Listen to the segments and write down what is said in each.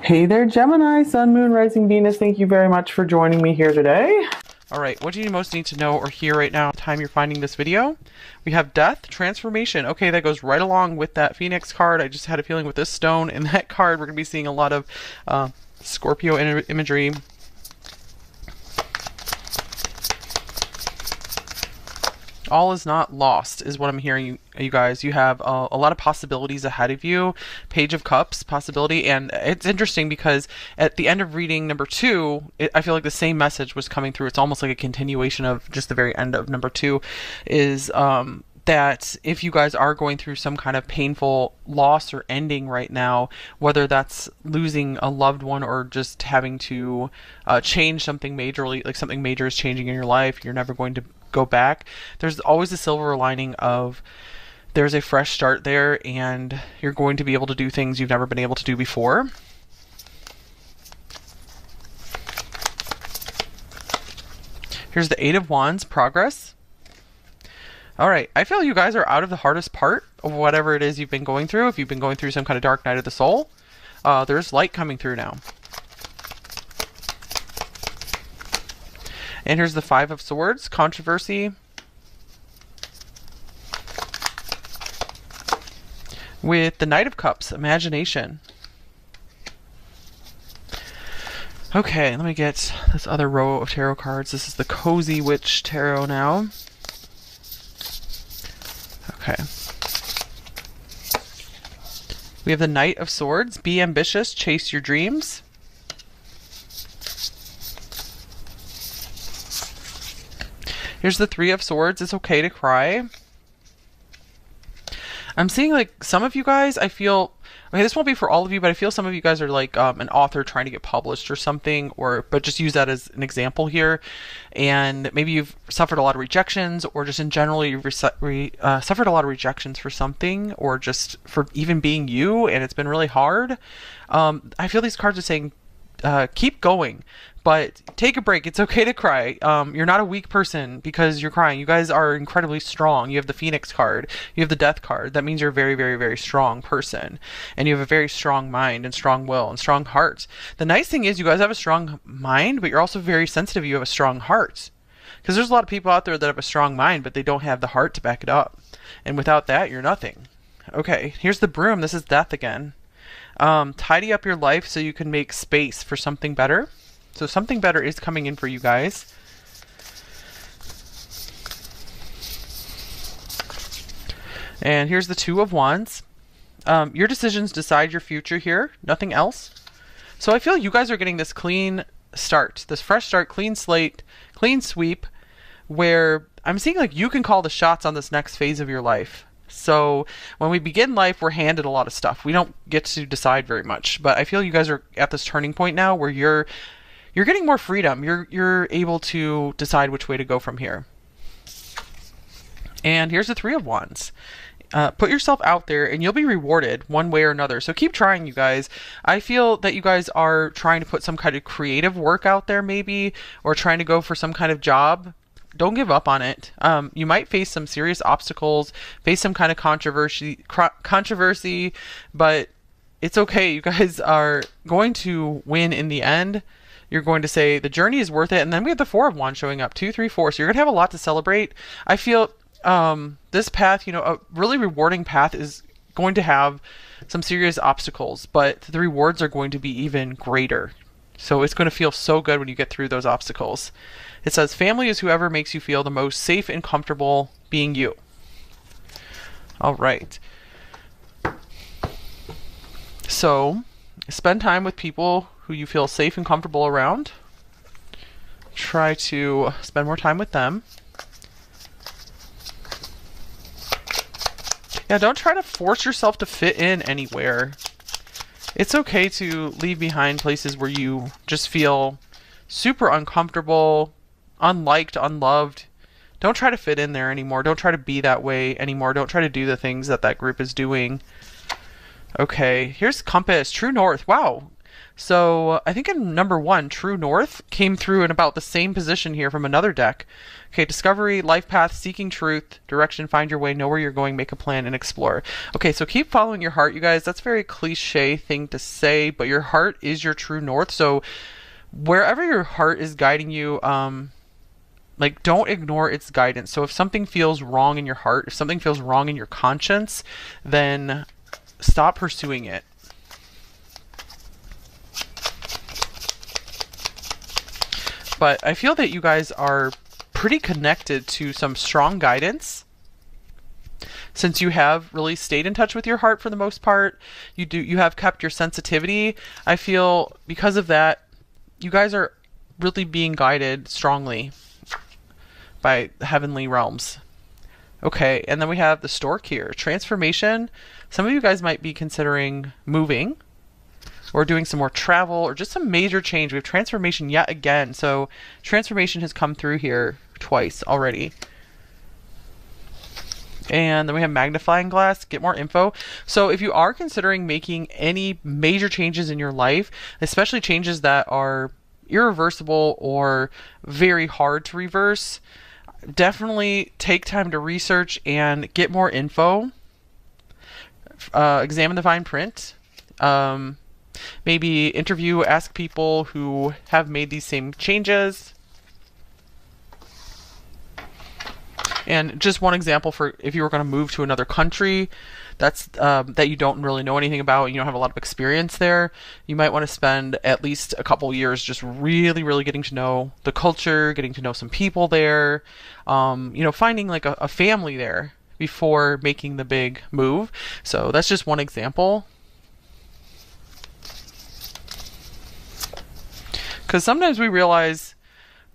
Hey there, Gemini, Sun, Moon, Rising, Venus. Thank you very much for joining me here today. All right, what do you most need to know or hear right now, time you're finding this video? We have death, transformation. Okay, that goes right along with that Phoenix card. I just had a feeling with this stone and that card, we're going to be seeing a lot of Scorpio imagery. All is not lost is what I'm hearing, you guys. You have a lot of possibilities ahead of you. Page of Cups possibility. And it's interesting because at the end of reading number 2, I feel like the same message was coming through. It's almost like a continuation of just the very end of number 2 is that if you guys are going through some kind of painful loss or ending right now, whether that's losing a loved one or just having to change something majorly, like something major is changing in your life, you're never going to go back. There's always a silver lining of there's a fresh start there and you're going to be able to do things you've never been able to do before. Here's the Eight of Wands, progress. All right, I feel you guys are out of the hardest part of whatever it is you've been going through. If you've been going through some kind of dark night of the soul, there's light coming through now. And here's the Five of Swords, controversy. With the Knight of Cups, imagination. Okay, let me get this other row of tarot cards. This is the Cozy Witch Tarot now. Okay. We have the Knight of Swords, be ambitious, chase your dreams. Here's the Three of Swords, it's okay to cry. I'm seeing like some of you guys, I feel, okay, this won't be for all of you, but I feel some of you guys are like an author trying to get published or something, but just use that as an example here. And maybe you've suffered a lot of rejections, or just in general, you've suffered a lot of rejections for something, or just for even being you, and it's been really hard. I feel these cards are saying, keep going, but take a break. It's okay to cry. You're not a weak person because you're crying. You guys are incredibly strong. You have the Phoenix card. You have the Death card. That means you're a very, very, very strong person. And you have a very strong mind and strong will and strong heart. The nice thing is you guys have a strong mind, but you're also very sensitive. You have a strong heart. Because there's a lot of people out there that have a strong mind, but they don't have the heart to back it up. And without that, you're nothing. Okay, here's the Broom. This is death again. Tidy up your life so you can make space for something better. So something better is coming in for you guys. And here's the Two of Wands. Your decisions decide your future here, nothing else. So I feel you guys are getting this clean start, this fresh start, clean slate, clean sweep, where I'm seeing like you can call the shots on this next phase of your life. So when we begin life, we're handed a lot of stuff. We don't get to decide very much, but I feel you guys are at this turning point now where you're getting more freedom. You're able to decide which way to go from here. And here's the Three of Wands. Put yourself out there and you'll be rewarded one way or another. So keep trying, you guys. I feel that you guys are trying to put some kind of creative work out there maybe, or trying to go for some kind of job. Don't give up on it. You might face some serious obstacles, face some kind of controversy, but it's okay. You guys are going to win in the end. You're going to say the journey is worth it. And then we have the Four of Wands showing up, 2, 3, 4. So you're going to have a lot to celebrate. I feel this path, a really rewarding path is going to have some serious obstacles, but the rewards are going to be even greater. So it's going to feel so good when you get through those obstacles. It says, family is whoever makes you feel the most safe and comfortable being you. All right. So spend time with people who you feel safe and comfortable around. Try to spend more time with them. Yeah, don't try to force yourself to fit in anywhere. It's okay to leave behind places where you just feel super uncomfortable, unliked, unloved. Don't try to fit in there anymore. Don't try to be that way anymore. Don't try to do the things that that group is doing. Okay, here's Compass, True North. Wow. So I think in number one, True North came through in about the same position here from another deck. Okay, discovery, life path, seeking truth, direction, find your way, know where you're going, make a plan, and explore. Okay, so keep following your heart, you guys. That's a very cliche thing to say, but your heart is your true north. So wherever your heart is guiding you, like, don't ignore its guidance. So if something feels wrong in your heart, if something feels wrong in your conscience, then stop pursuing it. But I feel that you guys are pretty connected to some strong guidance. Since you have really stayed in touch with your heart for the most part, you have kept your sensitivity. I feel because of that, you guys are really being guided strongly by the heavenly realms. Okay, and then we have the stork here. Transformation. Some of you guys might be considering moving or doing some more travel or just some major change. We have transformation yet again. So transformation has come through here twice already. And then we have magnifying glass, get more info. So if you are considering making any major changes in your life, especially changes that are irreversible or very hard to reverse, definitely take time to research and get more info. Examine the fine print. Maybe interview, ask people who have made these same changes. And just one example for if you were going to move to another country that's that you don't really know anything about, you don't have a lot of experience there, you might want to spend at least a couple years just really getting to know the culture, getting to know some people there, finding like a family there before making the big move. So that's just one example. Because sometimes we realize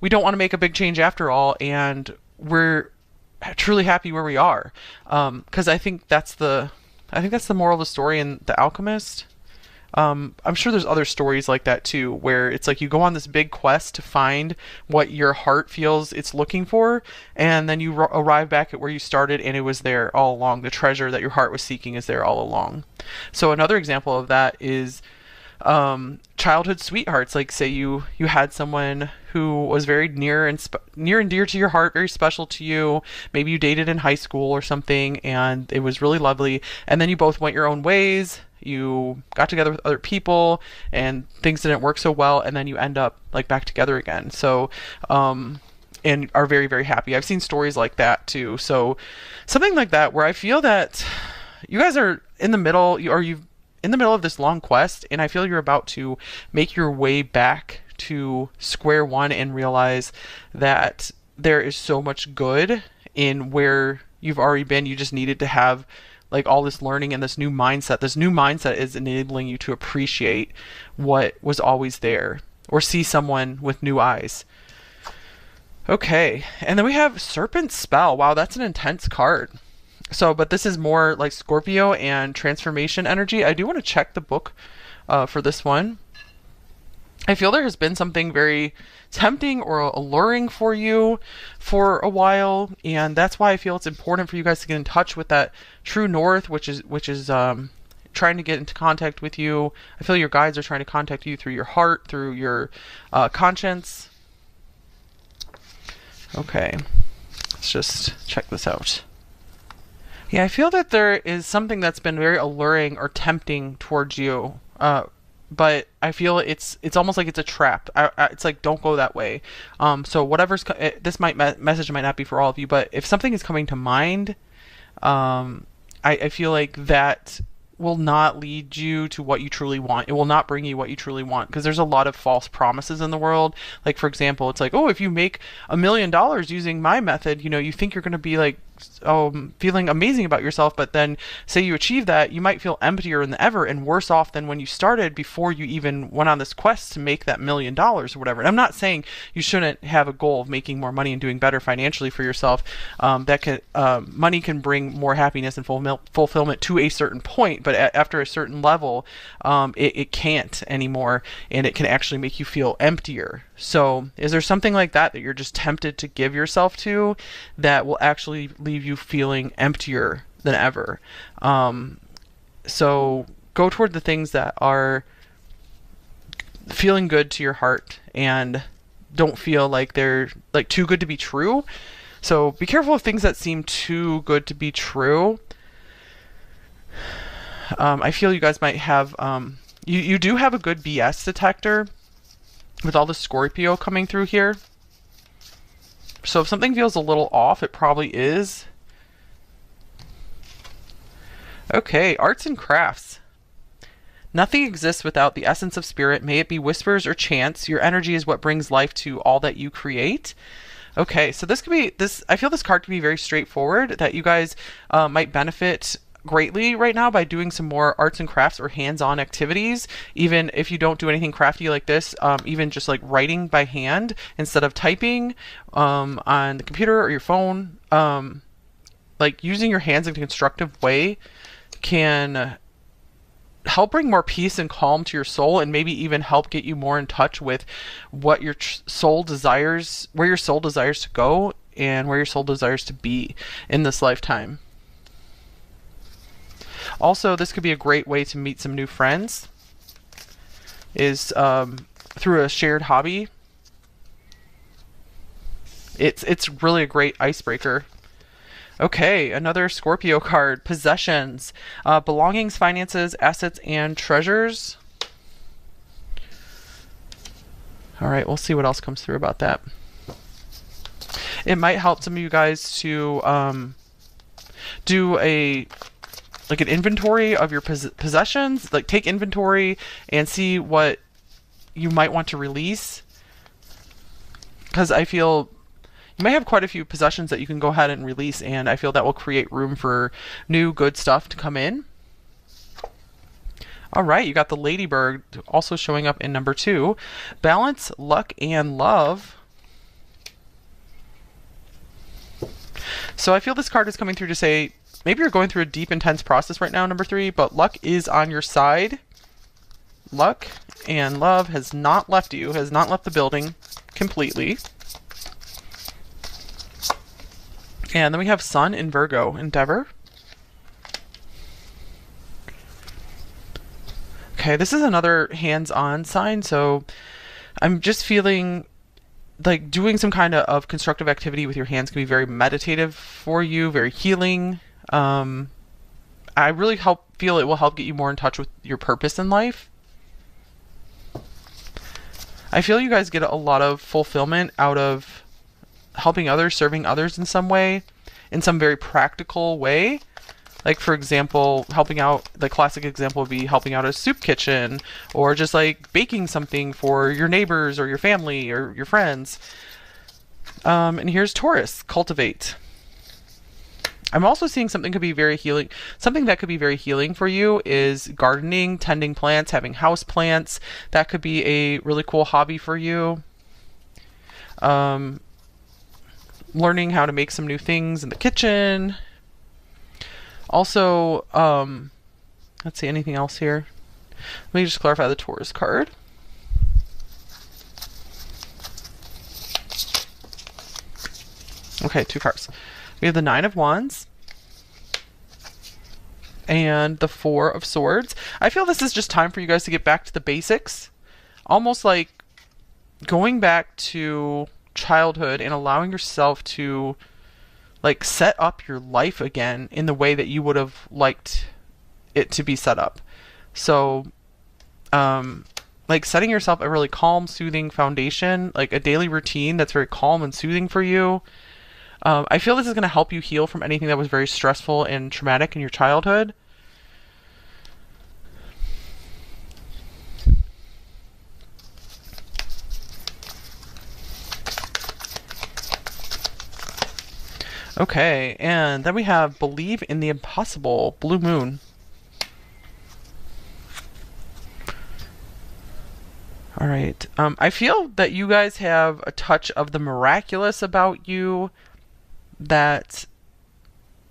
we don't want to make a big change after all, and we're truly happy where we are. Because I think that's the moral of the story in The Alchemist. I'm sure there's other stories like that too, where it's like you go on this big quest to find what your heart feels it's looking for, and then you arrive back at where you started, and it was there all along. The treasure that your heart was seeking is there all along. So another example of that is childhood sweethearts. Like, say you had someone who was very near and dear to your heart, very special to you. Maybe you dated in high school or something, and it was really lovely. And then you both went your own ways. You got together with other people, and things didn't work so well. And then you end up like back together again. So, and are very happy. I've seen stories like that too. So, something like that where I feel that you guys are in the middle, you've in the middle of this long quest, and I feel you're about to make your way back to square one and realize that there is so much good in where you've already been. You just needed to have like all this learning and this new mindset. This new mindset is enabling you to appreciate what was always there or see someone with new eyes. Okay, and then we have Serpent Spell. Wow, that's an intense card. So, but this is more like Scorpio and transformation energy. I do want to check the book for this one. I feel there has been something very tempting or alluring for you for a while, and that's why I feel it's important for you guys to get in touch with that true north, which is trying to get into contact with you. I feel your guides are trying to contact you through your heart, through your conscience. Okay, let's just check this out. Yeah, I feel that there is something that's been very alluring or tempting towards you, but I feel it's almost like it's a trap. It's like, don't go that way. So whatever's this message might not be for all of you, but if something is coming to mind, I feel like that will not lead you to what you truly want. It will not bring you what you truly want, because there's a lot of false promises in the world. Like, for example, it's like, oh, if you make $1 million using my method, you think you're going to be like feeling amazing about yourself, but then say you achieve that, you might feel emptier than ever and worse off than when you started before you even went on this quest to make that $1 million or whatever. And I'm not saying you shouldn't have a goal of making more money and doing better financially for yourself. Money can bring more happiness and fulfillment to a certain point, but after a certain level, it can't anymore, and it can actually make you feel emptier. So is there something like that you're just tempted to give yourself to that will actually leave you feeling emptier than ever? So go toward the things that are feeling good to your heart and don't feel like they're like too good to be true. So be careful of things that seem too good to be true. I feel you guys might have, you do have a good BS detector with all the Scorpio coming through here. So if something feels a little off, it probably is. Okay, arts and crafts. Nothing exists without the essence of spirit. May it be whispers or chants. Your energy is what brings life to all that you create. Okay, so this could be this. I feel this card could be very straightforward. That you guys might benefit greatly right now by doing some more arts and crafts or hands-on activities. Even if you don't do anything crafty like this, even just like writing by hand instead of typing on the computer or your phone. Like using your hands in a constructive way can help bring more peace and calm to your soul, and maybe even help get you more in touch with what your soul desires, where your soul desires to go and where your soul desires to be in this lifetime. Also, this could be a great way to meet some new friends, is through a shared hobby. It's really a great icebreaker. Okay, another Scorpio card. Possessions. Belongings, finances, assets, and treasures. Alright, we'll see what else comes through about that. It might help some of you guys to do an inventory of your possessions. Like take inventory and see what you might want to release. Because I feel you may have quite a few possessions that you can go ahead and release, and I feel that will create room for new good stuff to come in. All right, you got the Ladybird also showing up in number 2. Balance, luck, and love. So I feel this card is coming through to say maybe you're going through a deep, intense process right now, number 3, but luck is on your side. Luck and love has not left you, has not left the building completely. And then we have Sun in Virgo, Endeavor. Okay, this is another hands-on sign, so I'm just feeling like doing some kind of constructive activity with your hands can be very meditative for you, very healing. I really feel it will help get you more in touch with your purpose in life. I feel you guys get a lot of fulfillment out of helping others, serving others in some way, in some very practical way. Like, for example, helping out, the classic example would be helping out a soup kitchen, or just like baking something for your neighbors or your family or your friends. And here's Taurus, cultivate. I'm also seeing something could be very healing. Something that could be very healing for you is gardening, tending plants, having house plants. That could be a really cool hobby for you. Learning how to make some new things in the kitchen. Also, let's see, anything else here? Let me just clarify the Taurus card. Okay, 2 cards. We have the 9 of Wands and the 4 of Swords. I feel this is just time for you guys to get back to the basics. Almost like going back to childhood and allowing yourself to like set up your life again in the way that you would have liked it to be set up. So like setting yourself a really calm, soothing foundation, like a daily routine that's very calm and soothing for you. I feel this is going to help you heal from anything that was very stressful and traumatic in your childhood. Okay, and then we have Believe in the Impossible, Blue Moon. All right. I feel that you guys have a touch of the miraculous about you. That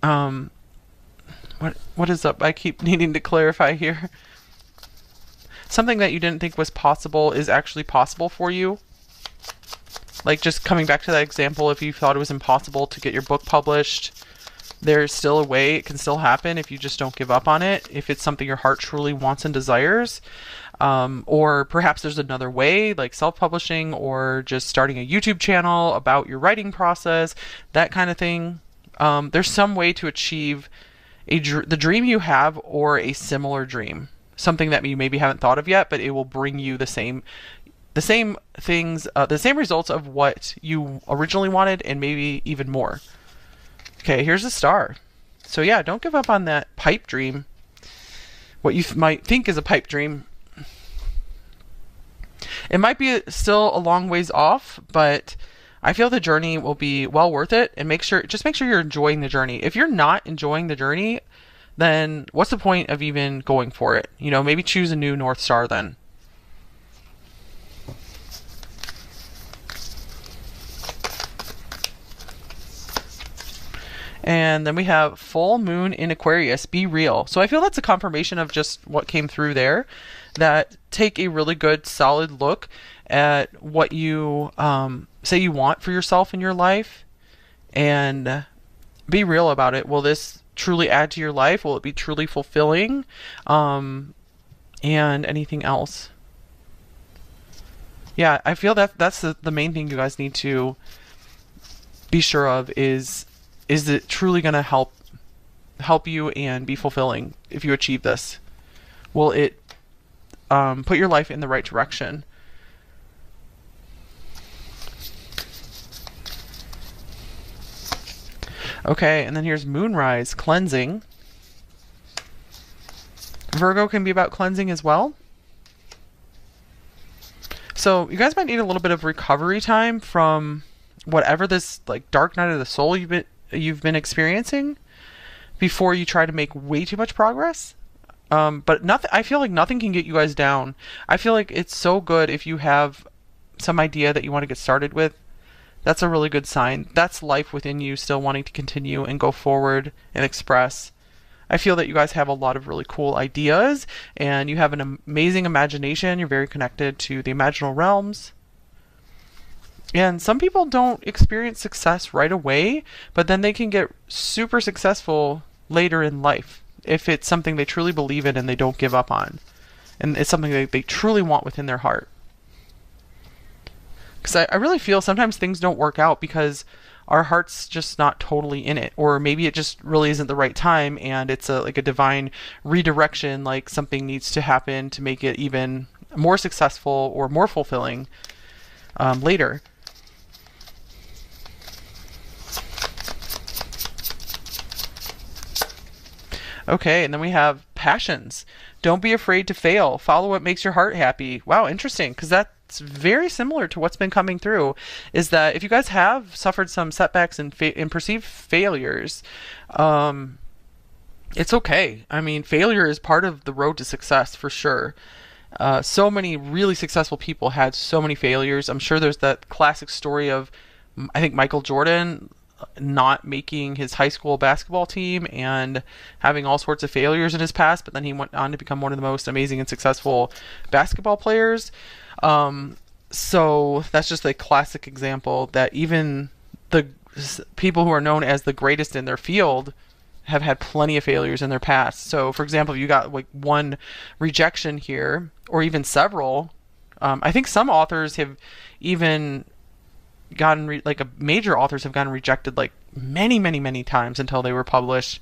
what is up? I keep needing to clarify here. Something that you didn't think was possible is actually possible for you. Like, just coming back to that example, if you thought it was impossible to get your book published, there's still a way. It can still happen if you just don't give up on it. If it's something your heart truly wants and desires. Or perhaps there's another way, like self-publishing or just starting a YouTube channel about your writing process, that kind of thing. There's some way to achieve the dream you have or a similar dream, something that you maybe haven't thought of yet, but it will bring you the same things, the same results of what you originally wanted, and maybe even more. Okay, here's a star. So yeah, don't give up on that pipe dream. What you might think is a pipe dream. It might be still a long ways off, but I feel the journey will be well worth it. And just make sure you're enjoying the journey. If you're not enjoying the journey, then what's the point of even going for it? Maybe choose a new North Star then. And then we have full moon in Aquarius, be real. So I feel that's a confirmation of just what came through there, that take a really good solid look at what you say you want for yourself in your life, and be real about it. Will this truly add to your life? Will it be truly fulfilling? And anything else? Yeah, I feel that's the main thing you guys need to be sure of is it truly going to help you and be fulfilling if you achieve this? Will it put your life in the right direction? Okay, and then here's moonrise, cleansing. Virgo can be about cleansing as well. So you guys might need a little bit of recovery time from whatever this like dark night of the soul you've been experiencing before you try to make way too much progress. But nothing. I feel like nothing can get you guys down. I feel like it's so good if you have some idea that you want to get started with. That's a really good sign. That's life within you still wanting to continue and go forward and express. I feel that you guys have a lot of really cool ideas and you have an amazing imagination. You're very connected to the imaginal realms. And some people don't experience success right away, but then they can get super successful later in life if it's something they truly believe in and they don't give up on. And it's something they truly want within their heart. Because I really feel sometimes things don't work out because our heart's just not totally in it. Or maybe it just really isn't the right time and it's like a divine redirection, like something needs to happen to make it even more successful or more fulfilling later. Okay, and then we have passions. Don't be afraid to fail. Follow what makes your heart happy. Wow, interesting, because that's very similar to what's been coming through, is that if you guys have suffered some setbacks and perceived failures, it's okay. I mean, failure is part of the road to success for sure. So many really successful people had so many failures. I'm sure there's that classic story of, I think, Michael Jordan not making his high school basketball team and having all sorts of failures in his past, but then he went on to become one of the most amazing and successful basketball players. So that's just a classic example that even the people who are known as the greatest in their field have had plenty of failures in their past. So for example, if you got like one rejection here or even several, I think some authors have even gotten major authors have gotten rejected like many times until they were published.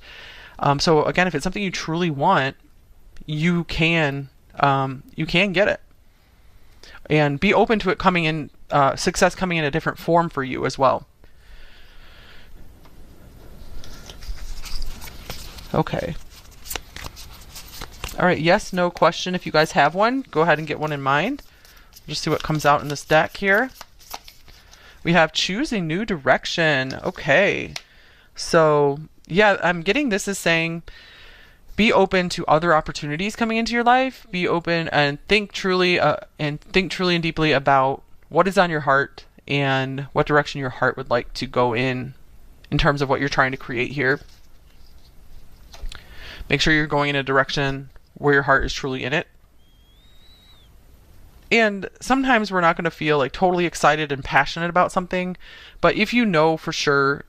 So again, if it's something you truly want, you can get it, and be open to it coming in, success coming in a different form for you as well. Okay. All right. Yes, no question. If you guys have one, go ahead and get one in mind. Just see what comes out in this deck here. We have choose a new direction. Okay. So yeah, I'm getting this as saying be open to other opportunities coming into your life. Be open and think truly and deeply about what is on your heart and what direction your heart would like to go in terms of what you're trying to create here. Make sure you're going in a direction where your heart is truly in it. And sometimes we're not going to feel like totally excited and passionate about something, but if you know for sure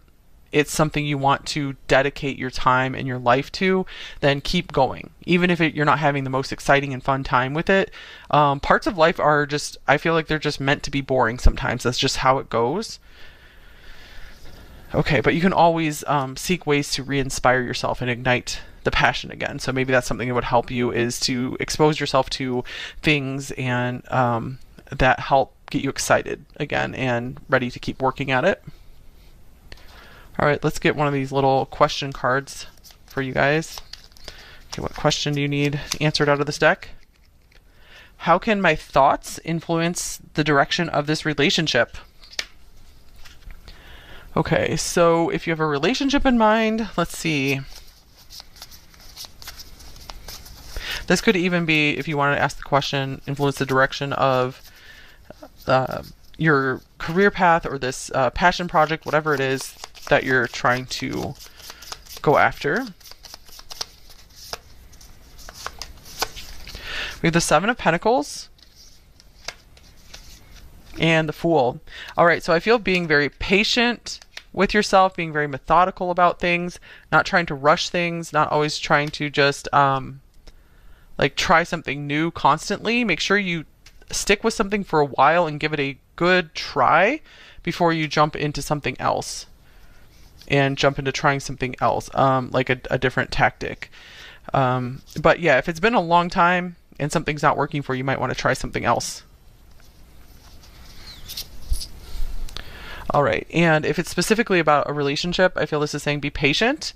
it's something you want to dedicate your time and your life to, then keep going. Even if you're not having the most exciting and fun time with it, parts of life are just, I feel like they're just meant to be boring sometimes. That's just how it goes. Okay, but you can always seek ways to re-inspire yourself and ignite the passion again. So maybe that's something that would help you, is to expose yourself to things and that help get you excited again and ready to keep working at it. All right, let's get one of these little question cards for you guys. Okay, what question do you need answered out of this deck? How can my thoughts influence the direction of this relationship? Okay, so if you have a relationship in mind, let's see. This could even be, if you wanted to ask the question, influence the direction of your career path or this passion project, whatever it is that you're trying to go after. We have the Seven of Pentacles and the Fool. All right, so I feel being very patient with yourself, being very methodical about things, not trying to rush things, not always trying to just like try something new constantly. Make sure you stick with something for a while and give it a good try before you jump into something else and jump into trying something else, like a different tactic. But yeah, if it's been a long time and something's not working for you, you might want to try something else. All right, and if it's specifically about a relationship, I feel this is saying be patient,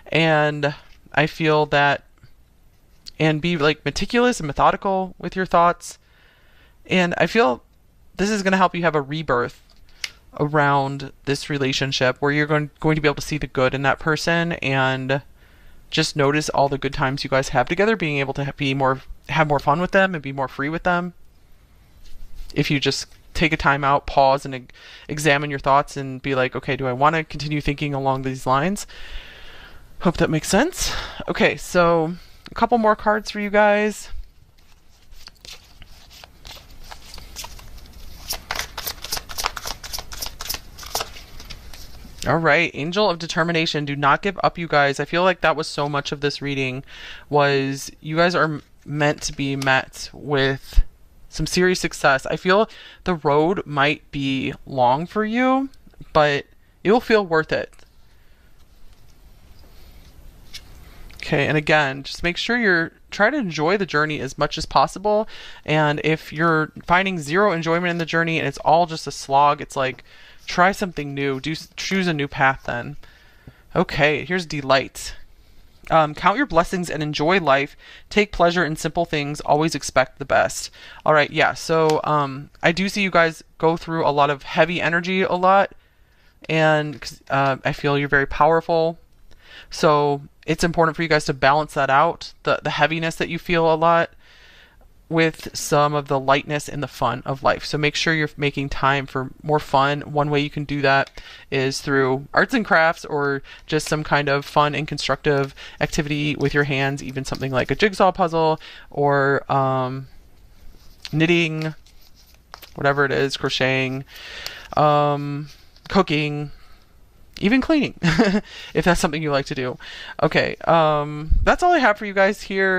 and I feel that, and be like meticulous and methodical with your thoughts. And I feel this is going to help you have a rebirth around this relationship where you're going to be able to see the good in that person and just notice all the good times you guys have together, being able to have more fun with them and be more free with them. If you just take a time out, pause, and examine your thoughts and be like, okay, do I want to continue thinking along these lines? Hope that makes sense. Okay, so a couple more cards for you guys. All right, Angel of Determination. Do not give up, you guys. I feel like that was so much of this reading, was you guys are meant to be met with some serious success. I feel the road might be long for you, but it will feel worth it. Okay, and again, just make sure you're trying to enjoy the journey as much as possible. And if you're finding zero enjoyment in the journey and it's all just a slog, it's like, try something new. Choose a new path then. Okay, here's Delight. Count your blessings and enjoy life. Take pleasure in simple things. Always expect the best. All right, yeah. So I do see you guys go through a lot of heavy energy a lot, and I feel you're very powerful. So it's important for you guys to balance that out, the heaviness that you feel a lot, with some of the lightness and the fun of life. So make sure you're making time for more fun. One way you can do that is through arts and crafts, or just some kind of fun and constructive activity with your hands, even something like a jigsaw puzzle, or knitting, whatever it is, crocheting, cooking, even cleaning, if that's something you like to do. Okay, that's all I have for you guys here.